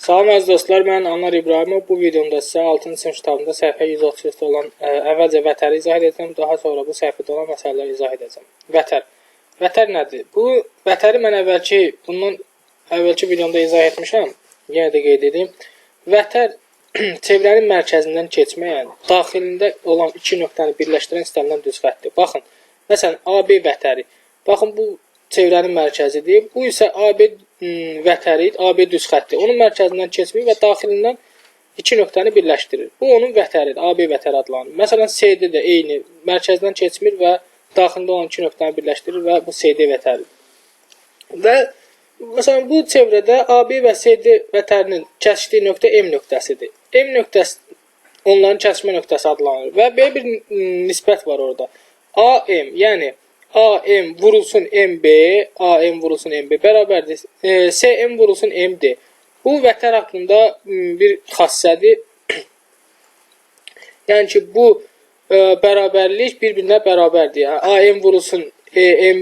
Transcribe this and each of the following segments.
Salam əziz dostlar, mən Anar İbrahimov. Bu videomda sizə 6-cı sinif kitabında səhifə 137-də olan əvvəlcə vətəri izah edəcəm, daha sonra bu səhifədə olan məsələləri izah edəcəm. Vətər. Vətər nədir? Bu vətəri mən bundan əvvəlki videomda izah etmişəm. Yenə də qeyd edeyim. Vətər çevrənin mərkəzindən keçməyən, daxilində olan iki nöqtəni birləşdirən istənilən düz xəttdir. Baxın, məsələn, AB vətəri. Baxın, bu çevrənin mərkəzidir. Bu isə AB vətəri, AB düz xətti. Onun mərkəzindən keçmir və daxilindən iki nöqtəni birləşdirir. Bu onun vətəridir, AB vətəri adlanır. Məsələn, CD də eyni, mərkəzindən keçmir və daxilində olan iki nöqtəni birləşdirir və bu CD vətəridir. Və məsələn, bu çevrədə AB və CD vətərinin kəsişdiyi nöqtə M nöqtəsidir. M nöqtəsi onların kəsişmə nöqtəsi adlanır və belə bir nisbət var orada. AM, yəni AM vurulsun MB, AM vurulsun MB bərabərdir. CM vurulsun MD. Bu vətər haqqında bir xassədir. Yəni ki, bu bərabərlik bir-birinə bərabərdir. Yəni, AM vurulsun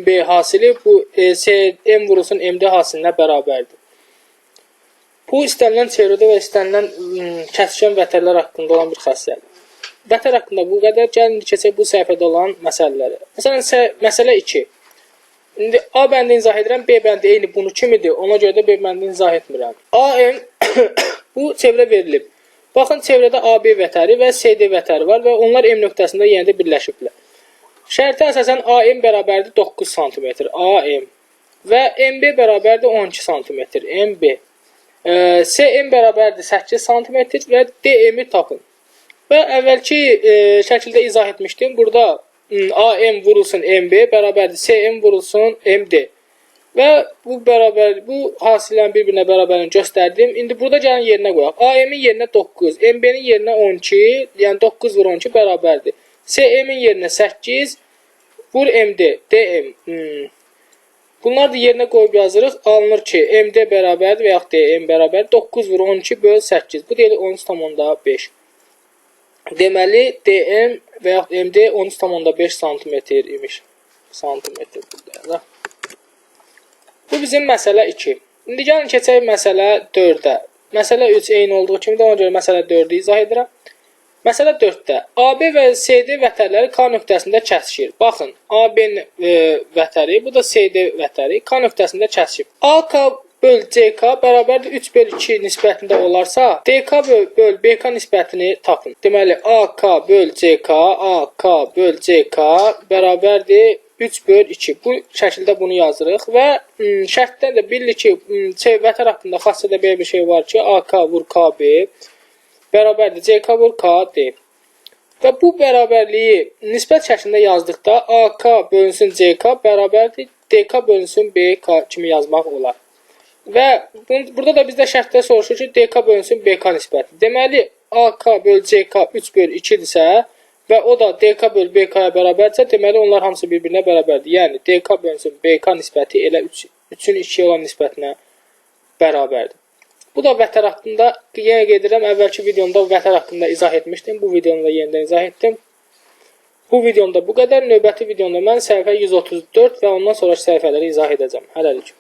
MB hasili, bu CM vurulsun MD hasilinə bərabərdir. Bu istənilən çevrədə və istənilən kəsişən vətərlər haqqında olan bir xassədir. Vətər haqqında bu qədər. Gəlin keçək bu səhifədə olan məsələlərə. Məsələn, məsələ 2. İndi A bəndini izah edirəm, B bəndi eyni bunu kimidir. Ona görə də B bəndini izah etmirəm. AM bu çevrə verilib. Baxın, çevrədə AB vətəri və CD vətəri var və onlar M nöqtəsində yenə də birləşiblər. Şərtə əsasən AM bərabərdir 9 cm. AM və MB bərabərdir 12 cm. MB. CM bərabərdir 8 cm və DM-i tapın. Və əvvəlki şəkildə izah etmişdim. Burada AM vurulsun MB bərabərdir CM vurulsun MD. Və bu hasillərin bir-birinə bərabərini göstərdim. İndi burada gəlin yerinə qoyaq. AM-in yerinə 9, MB-nin yerinə 12, yəni 9 vur 12 bərabərdir. CM-in yerinə 8, vur MD, DM. Bunları da yerinə qoyub yazırıq. Alınır ki, MD bərabərdir və yaxud DM bərabərdir. 9 vur 12 böl 8. Bu deyilir 13,5. Deməli, DM və yaxud MD 13,5 cm imiş. Santimetr burada. Bu bizim məsələ 2. İndi gəlin keçək məsələ 4-ə. Məsələ 3 eyni olduğu kimi də ona görə məsələ 4-ü izah edirəm. Məsələ 4-də AB və CD vətərləri K nöqtəsində kəsişir. Baxın, AB-nin vətəri, bu da CD vətəri K nöqtəsində kəsişib. AK böl CK bərabərdir 3 böl 2 nisbətində olarsa, DK böl BK nisbətini tapın. Deməli, AK böl CK bərabərdir 3 böl 2. Bu şəkildə bunu yazırıq və şərtdən də bilir ki, vətər haqqında xassədə belə bir şey var ki, AK vur KB bərabərdir CK vur KD. Və bu bərabərliyi nisbət şəklində yazdıqda AK bölünsün CK bərabərdir DK bölünsün BK kimi yazmaq olar. Və burada da bizdə şərtdə soruşur ki, DK bölünsün BK nisbəti. Deməli, AK böl CK 3 böl 2-dirsə və o da DK böl BK-ya bərabərdirsə, deməli, onlar hamısı bir-birinə bərabərdir. Yəni, DK bölünsün BK nisbəti elə 3-ün 2-yə olan nisbətinə bərabərdir. Bu da vətər haqqında, yenə qeyd edirəm, əvvəlki videomda vətər haqqında izah etmişdim. Bu videomda yenidən izah etdim. Bu videomda bu qədər. Növbəti videomda mən səhifə 134 və ondan sonraki səhifələri izah edəcəm. Hələlik.